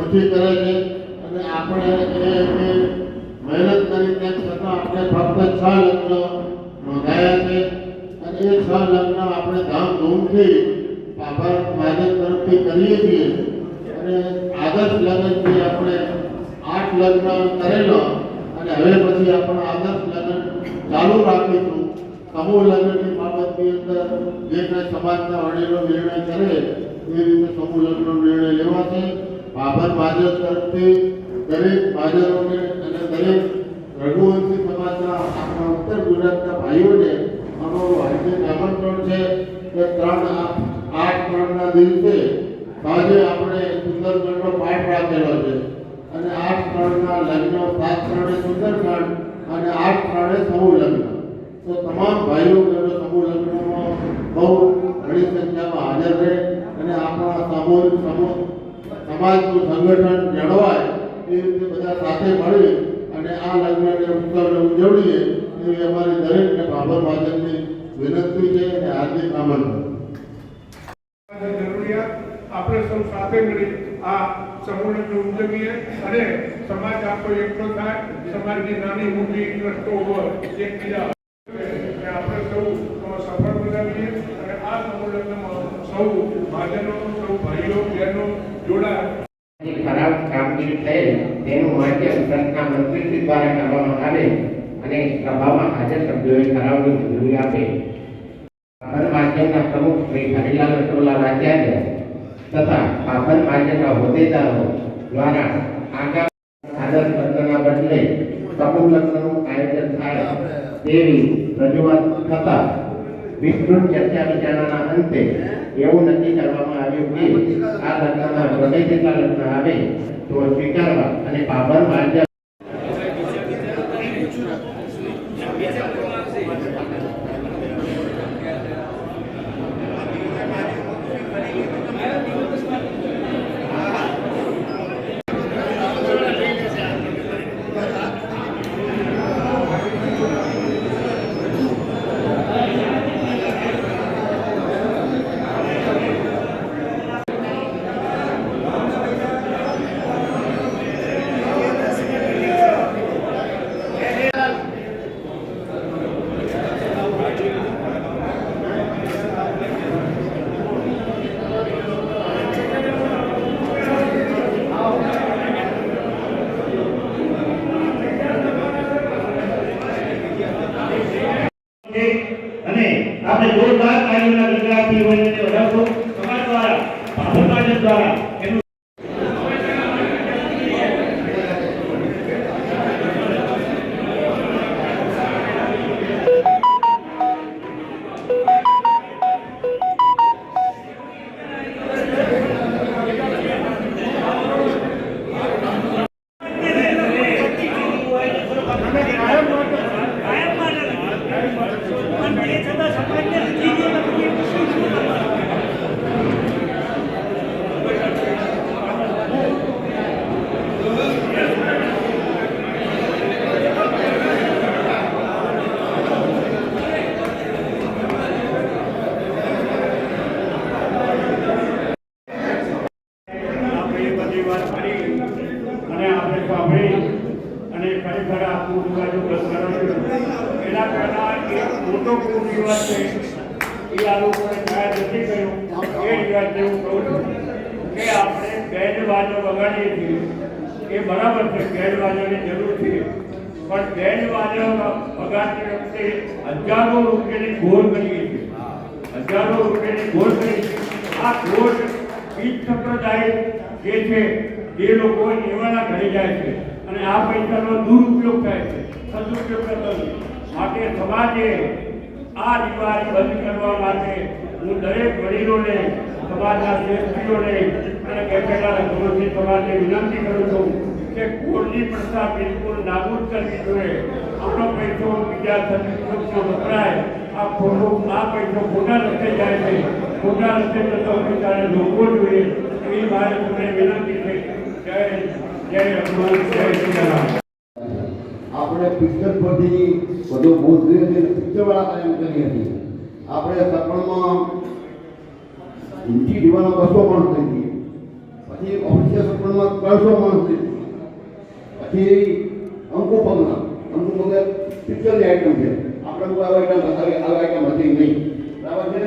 ઓછી કરે છે અને આપણે મહેનત કરી તેમ છતાં આપણે ફક્ત 6 લગ્ન નોંધાયા છે અને એ 6 લગ્ન આપણે ધામધૂમથી પાભર મહાજન તરફથી કરીએ છીએ અને આદર્શ લગ્નથી આપણે 8 લગ્ન કરેલો અને હવે પછી આપણે આદર્શ લગ્ન ચાલુ રાખીશું. સમૂહ લગ્નની બાબતની અંદર જે કંઈ સમાજના વડીલો નિર્ણય કરે એ રીતે સમૂહ લગ્નનો નિર્ણય લેવાશે. પાભર મહાજન તરફથી દરેક મહાજનોને અને દરેક રઘુવંશી સમાજના આપણા ઉત્તર ગુજરાતના ભાઈઓને અમારું હાર્દિક આમંત્રણ છે કે 8-3ના દિવસે સાંજે આપણે સુંદરકાંડનો પાઠ રાખેલો છે અને 8-3ના લગ્ન 7-3એ સુંદરકાંડ અને 8-3એ સમૂહ લગ્ન. તો તમામ ભાઈઓ બહેનો સમૂહ લગ્નમાં બહુ ઘણી સંખ્યામાં હાજર રહે અને આપણા સામૂહિક સમાજનું સંગઠન જળવાય એ રીતે બધા સાથે મળી અને આ લગ્નને ઉત્સવને ઉજવણીએ એવી અમારી દરેકને પાભર મહાજનની વિનંતી છે અને હાર્દિક આમંત્રણ. જરૂરિયાત આપણે સૌ સાથે મળી આ સમૂહ લગ્ન ઉજવીએ અને સમાજ આપણો એકઠો થાય. સમાજની નાની મોટી ટ્રસ્ટો હોય એકબીજા આપણે સૌ સફળ બનાવીએ અને આ સમૂહ લગ્નમાં સૌ મહાજનો સૌ ભાઈઓ બહેનો જોડાય. ખરાબ કામગીરી થયેલ તેનું માધ્યમ ટ્રસ્ટના મંત્રીશ્રી દ્વારા કરવામાં આવે અને સભામાં હાજર સભ્યોએ ઠરાવની મંજૂરી આપે. પાભર મહાજનના પ્રમુખ શ્રી હરિલાલ વટોલા આચાર્ય તથા પાભર મહાજનના હોદ્દેદારો દ્વારા આગામી આદર્શ લગ્નના બદલે સમૂહ લગ્નનું આયોજન થાય તેવી રજૂઆત થતા વિસ્તૃત ચર્ચા વિચારણાના અંતે એવું નક્કી કરવામાં આવ્યું કે આ લગ્નમાં 2 જેટલા લગ્ન આવે તો સ્વીકારવા અને પાભર મહાજન અને આપણે જોરદાર તાળીઓના ગણગણાટથી હોઈને વધાવશું. સમાજ દ્વારા પાભર મહાજન દ્વારા એનું અને ખરેખર આ પૂર્વજો એના પહેલા એક મોટો પૂર્વરિવાજ છે એ આ લોકોને ખ્યાલ નથી કર્યો. એ રિવાજ જેવું કહું છું કે આપણે બેન્ડ વાજો વગાડીએ છીએ એ બરાબર છે, બેન્ડ વાજાની જરૂર છે, પણ બેન્ડ વાજા વગાડતી વખતે હજારો રૂપિયાની ઘોર કરીએ છીએ. હજારો રૂપિયાની ઘોર કરી આ ઘોર બીજ સંપ્રદાય જે છે એ લોકો એવાના ઘરે જાય છે અને આ પૈસાનો દુરુપયોગ થાય છે, સદુપયોગ થતો નથી. માટે સમાજે આ રિવાજ બંધ કરવા માટે હું દરેક વડીલોને, સમાજના શ્રેષ્ઠીઓને અને કહેનારા ગૌરવથી સમાજને વિનંતી કરું છું કે કોળની પ્રથા બિલકુલ નાબૂદ કરવી જોઈએ. આપણો પૈસો બીજા સદુપયોગમાં વપરાય, આ પૈસો ખોટા રસ્તે જાય છે, ખોટા રસ્તે જતો પૈસાને રોકવો જોઈએ એવી મારે તમને વિનંતી છે. જય હનુમાન, જય સીતારામ. આપણે પિક્ચર પરથી બધું ભૂલ થઈ હતી, પિક્ચરવાળા કાયમ કરી હતી. આપણે સપનમાં ઊંચી દીવાનો 200 માણસ થઈ હતી, પછી ઓફિસિયલ સપનમાં 300 માણસ થઈ હતી, પછી અંકુ પગના પિક્ચરની આઈટમ છે. આપણે કોઈ આવા આઈટમ હતી નહીં, બરાબર છે.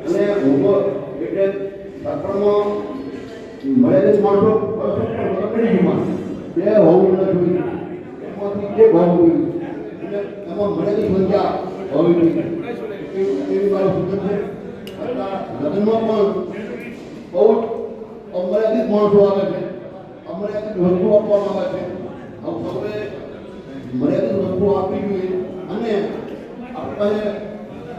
અને હું તો એટલે સપનમાં મળેલી માણસો બે હોવું નથી, એમાંથી એક હોવું જોઈએ, અને એમાં મળેલી સંખ્યા હોવી જોઈએ એવી મારો સૂચન છે. લગ્નમાં પણ બહુ અમર્યાદિત માણસો આવે છે, અમર્યાદિત વસ્તુ આપવામાં આવે છે. હવે મર્યાદિત વસ્તુ આપવી જોઈએ, અને આપણી પાસે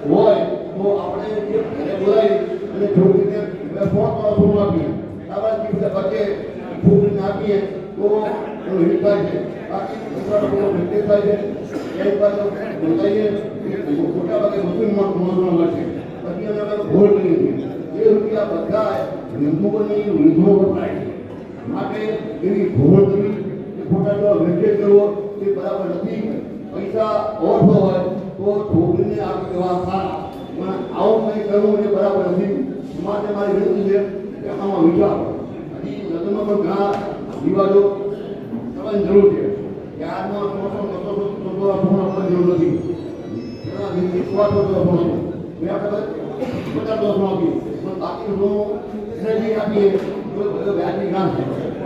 હોય તો આપણે જે ઘરે બોલાવી અને છોકરીને 4 સોનું આપીએ, આવા દિવસે બચે છોકરીને આપીએ તો એનું હિત થાય છે. બાકી દુસરા લોકો ભેટે થાય છે, એની પાસે બોલાવીએ મોટા ભાગે મુસ્લિમ માણસોનો હોય છે. પછી અમે ભોળ કરીએ છીએ, એ રૂપિયા બધા હિન્દુઓની વૃદ્ધો વપરાય છે. માટે એવી ભોળ કરવી, એ ખોટા જેવા વેચે કરવો એ બરાબર નથી. પૈસા ઓછો હોય તો છોકરીને આપણે કહેવા સારા, પણ આવું કંઈ કરવું એ બરાબર નથી. માટે મારી વિનંતી છે કે આમાં વિચારો. હજી લગ્નમાં પણ ઘણા વિવાદો કરવાની જરૂર છે. ત્યારમાં આપવાની જરૂર નથી. એના વિશ્વાસો આપવાનો મેં આપણે 50 વર્ષનો આપીએ, પણ બાકી બધું એને આપીએ તો બધો વ્યાજની ગામ છે.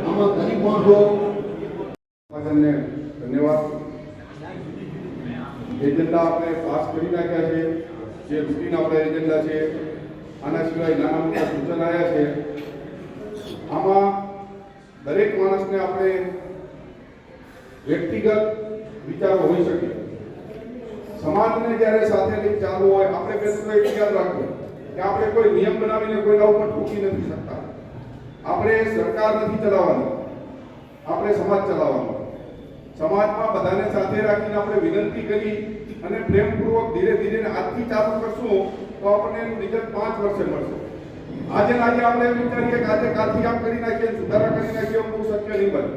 આમાં ગરીબ માણસો ધન્યવાદ. એજન્ડા આપણે પાસ કરી નાખ્યા છે, જે રૂટીન આપણા એજન્ડા છે. આના સિવાય નાના મોટા સૂચન આવ્યા છે. આમાં દરેક માણસને આપણે વ્યક્તિગત વિચારો હોઈ શકે. સમાજને જ્યારે સાથે લઈ ચાલવું હોય, આપણે પહેલું તો એક યાદ રાખવું કે આપણે કોઈ નિયમ બનાવીને કોઈના ઉપર ઠોકી નથી શકતા. આપણે સરકાર નથી ચલાવવાની, આપણે સમાજ ચલાવવાનો. સમાજમાં બધાને સાથે રાખીને આપણે વિનંતી કરી અને પ્રેમપૂર્વક ધીરે ધીરે આજથી ચાલુ કરશું તો આપણને એનું રિઝલ્ટ 5 વર્ષે મળશે. આજે આપણે એમ વિચારીએ કે આજે કાલથી આમ કરી નાખીએ, સુધારા કરી નાખીએ, બહુ શક્ય નહીં બને.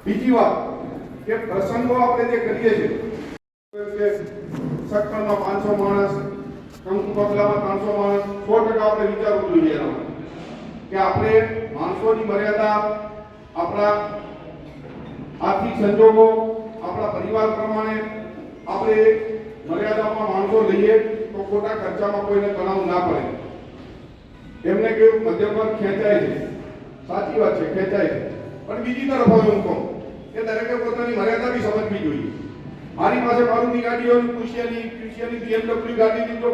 બીજી વાત કે પ્રસંગો આપણે જે કરીએ છીએ, સત્સંગમાં 500 માણસ, કંકુ પગલામાં 300 માણસ, 100% આપણે વિચારવું જોઈએ એના કે આપણે માણસોની મર્યાદા આપણા આર્થિક સંજોગો, આપણા પરિવાર પ્રમાણે આપણે મર્યાદામાં માણસો લઈએ તો ખોટા ખર્ચામાં કોઈને તણાવ ના પડે. એમને કેવું મધ્યમ વર્ગ ખેંચાય છે, સાચી વાત છે, ખેંચાય છે. પણ બીજી તરફ હવે હું કહું કે દરેકે પોતાની મર્યાદા બી સમજવી જોઈએ. મારી પાસે મારુતિ ગાડીઓની ક્રુશિયાની BMW ગાડીની જો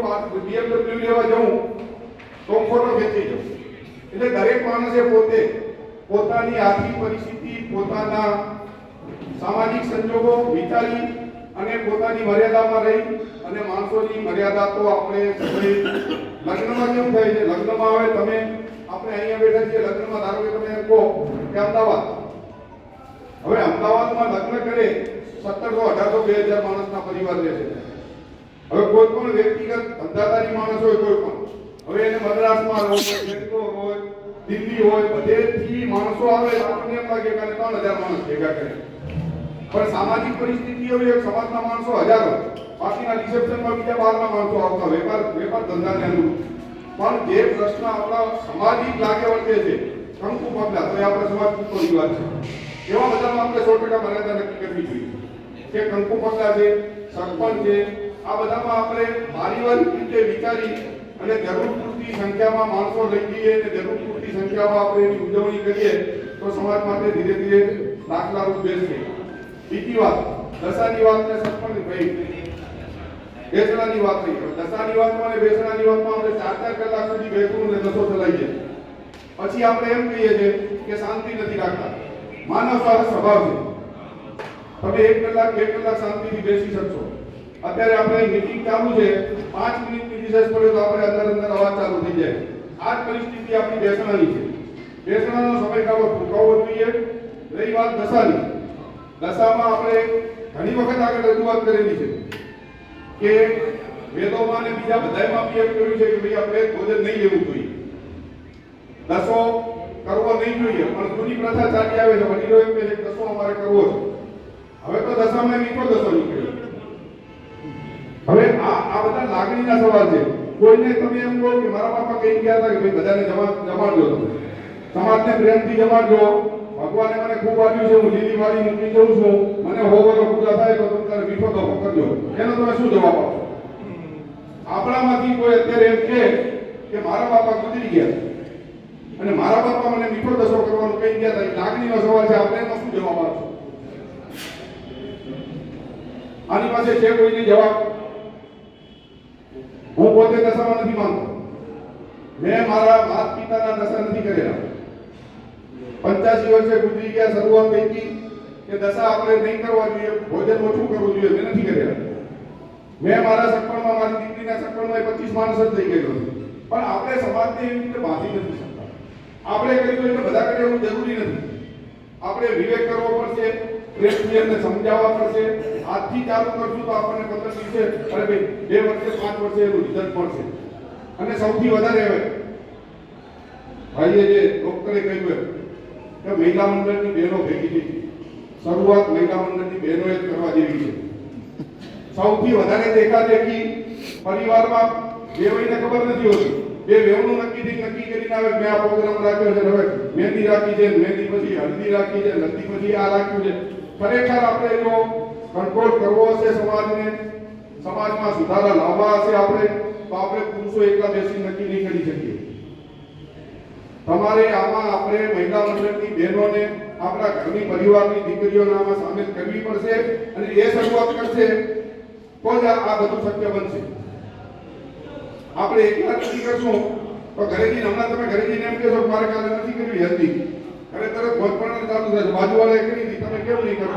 BMW લેવા જાઉં તો ફોટો ખેંચી જાઉં. એટલે દરેક માણસે પોતે પોતાની આર્થિક પરિસ્થિતિ, પોતાના સામાજિક સંજોગો વિચારી અને પોતાની મર્યાદામાં રહી અને માણસોની મર્યાદા તો આપણે લગ્નમાં કેવું થાય છે, લગ્નમાં આવે તમે આપણે અહીંયા બેઠા છીએ, લગ્નમાં ધારો કે તમે કહો કે અમદાવાદ, હવે અમદાવાદમાં લગ્ન કરે 1700, 1800, 2000 માણસના પરિવાર રહે છે. હવે કોઈ પણ વ્યક્તિગત ધંધાદારી માણસ હોય, કોઈ પણ હવે એને મદ્રાસમાં હોય, બેંગ્લોર હોય, દિલ્હી હોય, બધેથી માણસો આવે, આપણને એમ લાગે કે 3000 માણસ ભેગા કરે. પણ સામાજિક પરિસ્થિતિ એવી એક સમાજના માણસો હજારો, બાકીના રિસેપ્શનમાં બીજા બહારના માણસો આવતા, વેપાર ધંધાને અનુરૂપ. પણ જે પ્રશ્ન આપણા સામાજિક લાગે વળગે છે, કંકુ પગલા, તો એ આપણા સમાજ પૂરતો રિવાજ છે. એવા બધામાં આપણે 100% મર્યાદા નક્કી કરવી જોઈએ કે કંકુ પગલા છે, સરપંચ છે, આ બધામાં આપણે પારિવારિક રીતે વિચારી અને જરૂર પૂરતી સંખ્યામાં માણસો લઈ જઈએ અને જરૂર પૂરતી સંખ્યામાં આપણે એની ઉજવણી કરીએ તો સમાજ માટે ધીરે ધીરે દાખલારૂપ બેસશે. બીજી વાત, દશાની વાતને સરપંચ ભાઈ બેસણાની વાત થઈ. દશાની વાતમાં અને બેસણાની વાતમાં આપણે 4-4 કલાક સુધી બેસવું અને દસો ચલાવીએ. પછી આપણે એમ કહીએ છીએ કે શાંતિ નથી રાખતા. માનવ સ્વભાવ છે, તમે 1 કલાક 2 કલાક શાંતિથી બેસી શકશો. અત્યારે આપણે મીટિંગ ચાલુ છે, 5 મિનિટની વિશેષ પડે તો આપણે અંદર અવાજ ચાલુ થઈ જાય. આ જ પરિસ્થિતિ આપણી બેસણાની છે. બેસણાનો સમયગાળો ટૂંકાવવો જોઈએ. રહી વાત દશાની, દશામાં આપણે ઘણી વખત આગળ રજૂઆત કરેલી છે કે વેદોમાં અને બીજા બધામાં બી એમ કહ્યું છે કે ભાઈ આપણે ભોજન નહીં લેવું જોઈએ, દસો કરવો નહીં જોઈએ, પણ જૂની પ્રથા ચાલી આવે છે. વડીલો એમ કહે છે કે દસો અમારે કરવો છે. હવે તો દશામાં મીઠો દસો નીકળ્યો. હવે આ બધા લાગણીના સવાલ છે. કોઈને તમે એમ કહો કે મારા બાપા કઈ ગયા હતા કે ભાઈ બધાને જમાડજો, સમાજને પ્રેમથી જમાડજો, ભગવાને મને ખૂબ આપ્યું છે, હું લીલી વાળી મૂકી જઉં છું, મને હોવાનો પૂરા થાય તો તમે તારે મીઠો દો કરજો. એનો તમે શું જવાબ આપો? આપણામાંથી કોઈ અત્યારે એમ કહે કે મારા બાપા ગુજરી ગયા અને મારા બાપા મને મીઠો દસો કરવાનું કહી ગયા હતા, લાગણીનો સવાલ છે. આપણે એનો શું જવાબ આપશો? આની પાસે છે કોઈને જવાબ? હું પોતે દશામાં નથી માનતો. મેં મારા માતા પિતાના દશા નથી કરેલા. 85 વર્ષે ગુજરી ગયા. શરૂઆત થઈ કે દશા આપણે નહીં કરવા જોઈએ, ભોજન ઓછું કરવું જોઈએ, મેં નથી કરેલા. મેં મારા સગપણમાં, મારી દીકરીના સગપણમાં 25 માણસ જ થઈ ગયેલો છે. પણ આપણે સમાજને એવી રીતે બાંધી નથી શકતા. આપણે કર્યું એટલે બધા કરે એવું જરૂરી નથી. આપણે વિવેક કરવો પડશે, પ્રેમથી એમને સમજાવવા પડશે. આજથી ચાલુ કરશું તો આપણને 15 દિવસે, અરે ભાઈ 2 વર્ષે 5 વર્ષે એનું રિઝલ્ટ મળશે. અને સૌથી વધારે હવે ભાઈએ જે ડોક્ટરે કહ્યું કે મહિલા મંડળની બહેનો ભેગી થઈ, શરૂઆત મહિલા મંડળની બહેનોએ જ કરવા જેવી છે. સૌથી વધારે દેખાદેખી પરિવારમાં વેવાઈને ખબર નથી હોતી. બે વેવનું નક્કી કરીને આવે મેં આ પ્રોગ્રામ રાખ્યો છે, હવે મહેંદી રાખી છે, મહેંદી પછી હલ્દી રાખી છે, હલ્દી પછી આ રાખ્યું છે. ખરેખર આપણે જો કંટ્રોલ કરવો હશે સમાજને, સમાજમાં સુધારા લાવવા હશે આપણે, તો આપણે પુરુષો એકલા બેસી નક્કી નહીં કરી શકીએ. તમારે આમાં આપણે મહિલા મંડળની બહેનોને, આપણા ઘરની પરિવારની દીકરીઓને આમાં સામેલ કરવી પડશે અને એ શરૂઆત કરશે તો જ આ બધું શક્ય બનશે. આપણે એકલા નથી કરશું તો ઘરે જઈને, હમણાં તમે ઘરે જઈને એમ કહેશો મારે કાલે નથી કરવી હલ્દી, ઘરે તરત ભોજપણ ચાલુ થશે, બાજુવાળાએ કરી હતી, તમે કેમ નહીં કરો?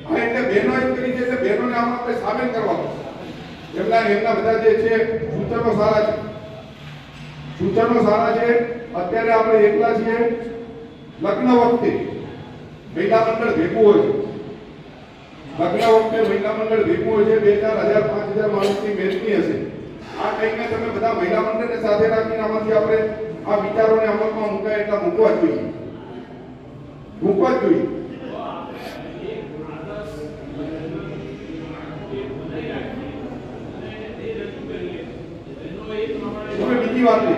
હા, એટલે બહેનોએ જ કરી છે, એટલે બહેનોને આમાં આપણે સામેલ કરવા પડશે. એમના બધા જે છે સૂચનો સારા છે, સૂચનો સારા છે. અત્યારે આપણે એકલા છીએ. લગ્ન વખતે મહિલા મંડળ ભેગું હોય છે. લગ્ન વખતે મહિલા મંડળ ભેગું હોય છે. 2,000, 5,000 માણસની મહેનતી હશે. આ ટાઈમે તમે બધા મહિલા મંડળને સાથે રાખીને આમાંથી આપણે આ વિચારોને અમલમાં મૂકાય એટલા મૂકવા જ જોઈએ, મૂકવા જ જોઈએ. હવે બીજી વાત છે,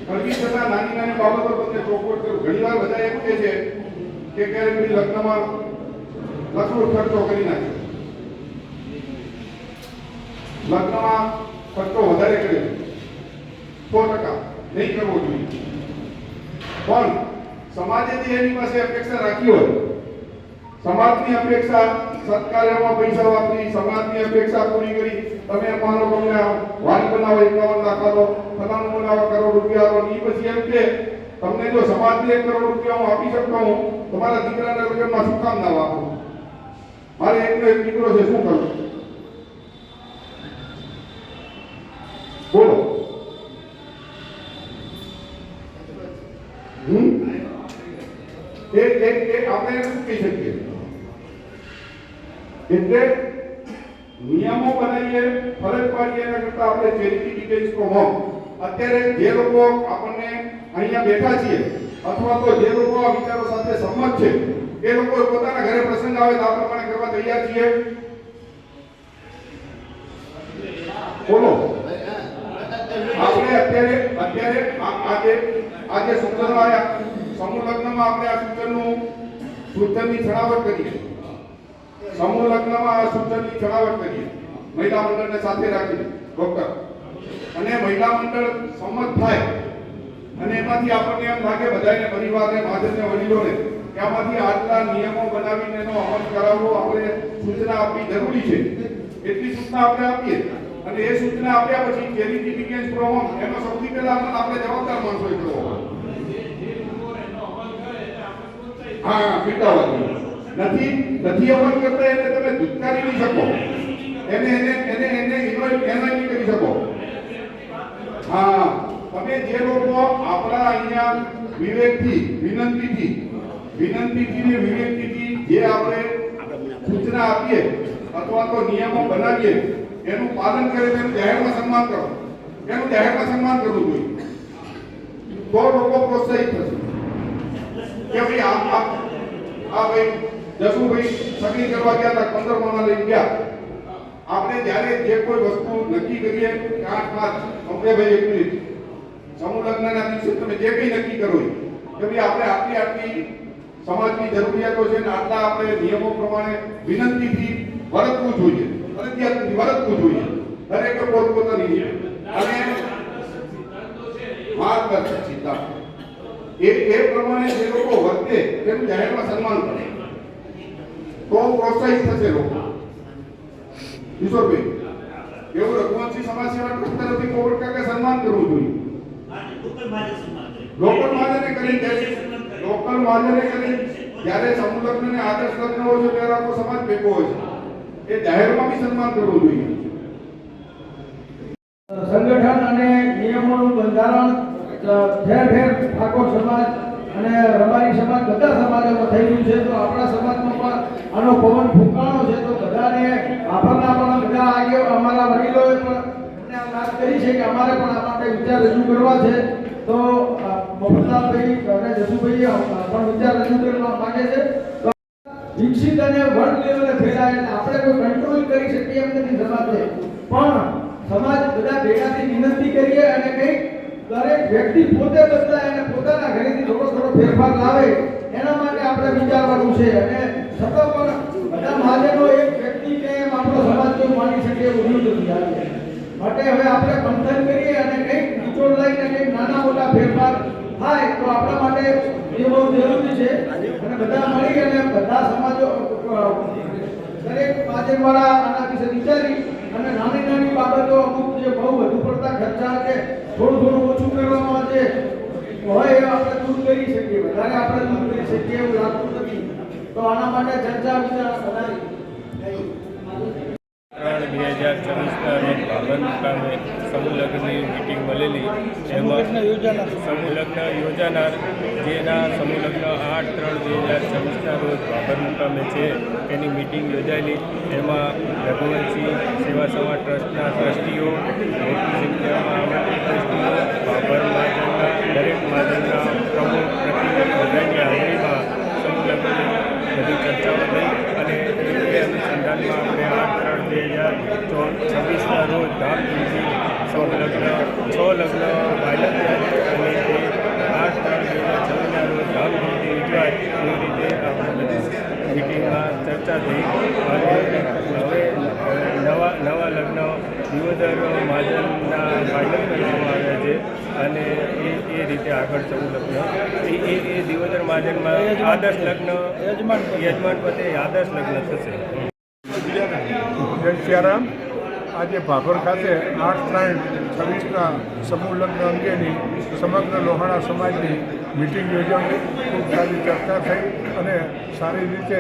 કરવી છતાં નાની બાબતો તમને ચોખવટ કરું. ઘણી વાર બધા એમ કહે છે કે ક્યારેક લગ્નમાં લખો ખર્ચો કરી નાખે, લગ્નમાં ખર્ચો વધારે કરે, 100% નહીં કરવો જોઈએ. પણ સમાજે જે એની પાસે અપેક્ષા રાખી હોય, સમાજની અપેક્ષા, સત્કાર્યમાં પૈસા વાપરી સમાજની અપેક્ષા પૂરી કરી, તમે માનો તમને વાડી બનાવો 51 લાખ આલો, ફલાણું બનાવો કરોડ રૂપિયા આલો, એ પછી એમ કે તમને જો સમાજને 1 કરોડ રૂપિયા હું આપી શકતો હું, તમારા દીકરાના લગ્નમાં શું કામ ના વાપરું? મારે એકનો એક દીકરો છે, શું કરું? બોલો. આપણે શું કહી શકીએ? એટલે નિયમો બનાવીએ, ફરજ પાડીએ એના કરતા આપણે ચેરિટી ડિટેલ્સ ફ્રોમ હોમ. અત્યારે જે લોકો આપણને અહીંયા બેઠા છીએ અથવા તો જે લોકો આ વિચારો સાથે સંમત છે એ લોકો પોતાના ઘરે પ્રસંગ આવે તો આ પ્રમાણે કરવા તૈયાર છીએ. બોલો. આપણે અત્યારે આજે સૂચનો આવ્યા, સમૂહ લગ્નમાં આપણે આ સૂચનની છણાવટ કરીએ, સમૂહ લગ્નમાં આ સૂચનની છણાવટ કરીએ, મહિલા મંડળને સાથે રાખીને ડોક્ટર, અને મહિલા મંડળ સંમત થાય અને એમાંથી આપણને એમ લાગે બધાને, પરિવારને, મહાજનને, વડીલોને કે આમાંથી આટલા નિયમો બનાવીને એનો અમલ કરાવવો આપણે સૂચના આપવી જરૂરી છે. એટલી સૂચના આપણે આપીએ અને એ સૂચના આપ્યા પછી ચેરિટી બિગિન્સ ફ્રોમ હોમ, એનો સૌથી પહેલા અમલ આપણે જવાબદાર માણસોએ કરવો. હા, પીટાવા નથી અમલ કરતા એટલે તમે ધુતકારી નહીં શકો, એને ઇન્વોલ્વ નહીં કરી શકો. હા, તમે જે લોકો આપણા અહીંયા વિનંતીથી ને વિવેકથી જે આપણે સૂચના આપીએ અથવા તો નિયમો બનાવીએ એનું પાલન કરે તેનું જાહેરમાં સન્માન કરો. એનું જાહેરમાં સન્માન કરવું જોઈએ. તો લોકો પ્રોત્સાહિત થશે કે ભાઈ આ ભાઈ જસુભાઈ સગી કરવા ગયા હતા 15 માણા લઈ ગયા. આપણે જ્યારે જે કોઈ વસ્તુ નક્કી કરીએ કે 8-5 ભાઈ 1 મિનિટ સમૂહ લગ્નના દિવસે તમે જે કંઈ નક્કી કરો કે ભાઈ આપણે આટલી સમાજની જરૂરિયાતો છે ને આટલા આપણે નિયમો પ્રમાણે વિનંતીથી વર્તવું જોઈએ, ફરજિયાતથી વર્તવું જોઈએ. દરેકે પોતપોતાની રીતે અને માર્ગદર્શક સિદ્ધાંત એ પ્રમાણે જે લોકો વર્તે તેનું જાહેરમાં સન્માન કરે તો પ્રોત્સાહિત થશે લોકો. કિશોરભાઈ, એવું રઘુવંશી સમાજ સેવા ટ્રસ્ટ તરફથી કોવિડ કાકે સન્માન કરવું જોઈએ. લોકલ મહાજને કરી જ્યારે સમૂહ લગ્ન ને આદર્શ લગ્ન હોય છે ત્યારે આખો સમાજ ભેગો હોય છે. એ જાહેરમાં બી સન્માન કરવું જોઈએ. સંગઠન અને નિયમોનું બંધારણ ઠેર ઠેર ઠાકોર સમાજ અને રબારી સમાજ બધા સમાજોમાં થઈ રહ્યું છે. તો આપણા સમાજમાં પણ આનો પવન ફૂંકાણો છે. તો બધાને આપણના પણ બધા અમારા વડીલોએ પણ વાત કરી છે કે અમારે પણ આ માટે વિચાર રજૂ કરવા છે. તો મફતલાલભાઈ અને જસુભાઈ પણ વિચાર રજૂ કરવા માંગે છે. તો વિકસિત અને વર્લ્ડ લેવલે ફેલાય એટલે આપણે કોઈ કંટ્રોલ કરી શકીએ એમ નથી સમાજને, પણ સમાજ બધા ભેગાથી વિનંતી કરીએ અને કંઈક દરેક વ્યક્તિ પોતે બદલાય અને પોતાના ઘરેથી થોડો ફેરફાર લાવે એના માટે આપણે વિચારવાનું છે. અને છતાં પણ બધા મહાજનો એક વ્યક્તિ કે એમ આપણો સમાજ કોઈ માની શકે એવું નથી આવે. માટે હવે આપણે મંથન કરીએ અને કંઈક નિચોડ લઈને કંઈક નાના મોટા ફેરફાર થાય તો આપણા માટે એ બહુ જરૂરી છે. અને બધા મળી અને બધા સમાજો દરેક મહાજનવાળા આના વિશે વિચારી અને નાની બાબતો અમુક જે બહુ વધુ પડતા ખર્ચા કે થોડું ઓછું કરવામાં જે હોય એ આપણે દૂર કરી શકીએ, વધારે આપણે દૂર કરી શકીએ એવું લાગતું નથી. તો આના માટે ચર્ચા વિચારણા વધારી 3/2024 રોજ ભાભર મુકામે સમૂહ લગ્નની મિટિંગ મળેલી. એમાં સમૂહ લગ્ન યોજાનાર જેના સમૂહ લગ્ન 8/3/2024 રોજ ભાભર મુકામે છે એની મિટિંગ યોજાયેલી. એમાં રઘુવંશી સેવા સમાજ ટ્રસ્ટના ટ્રસ્ટીઓ, મોટી સંખ્યામાં આમંત્રિત ટ્રસ્ટીઓ, ભાભર મહાજનના દરેક મહાજનના પ્રમુખ પ્રતિનિધિ બધાની હાજરીમાં સમૂહ લગ્નની બધી ચર્ચાઓ થઈ અને એ અનુસંધાનમાં આપણે 8/3/2026 રોજ ધામધૂમથી સમૂહ લગ્ન 6 લગ્ન ફાઇનલ થયા અને તે 8/3/2026 રોજ ધામધૂમથી ઉજવાય એવી રીતે આપણે બધી મિટિંગમાં ચર્ચા થઈ. અને હવે નવા લગ્ન દિવોદર મહાજનના ફાઇનલ કરવામાં આવ્યા છે અને એ રીતે આગળ સમૂહ લગ્ન એ દિવોદર મહાજનમાં આદર્શ લગ્ન યજમાન પદે આદર્શ લગ્ન થશે. જય સિયારામ. આજે ભાભર ખાતે 8/3/26ના સમૂહ લગ્ન અંગેની સમગ્ર લોહાણા સમાજની મિટિંગ યોજાઈ. ખૂબ સારી ચર્ચા થઈ અને સારી રીતે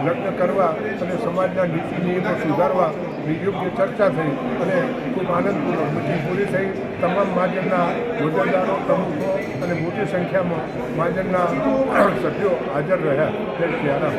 લગ્ન કરવા અને સમાજના નીતિ નિયમો સુધારવા યોગ્ય ચર્ચા થઈ અને ખૂબ આનંદપૂર્વક મિટિંગ પૂરી થઈ. તમામ મહાજનના હોદ્દેદારો, પ્રમુખો અને મોટી સંખ્યામાં મહાજનના સભ્યો હાજર રહ્યા. જય સિયારામ.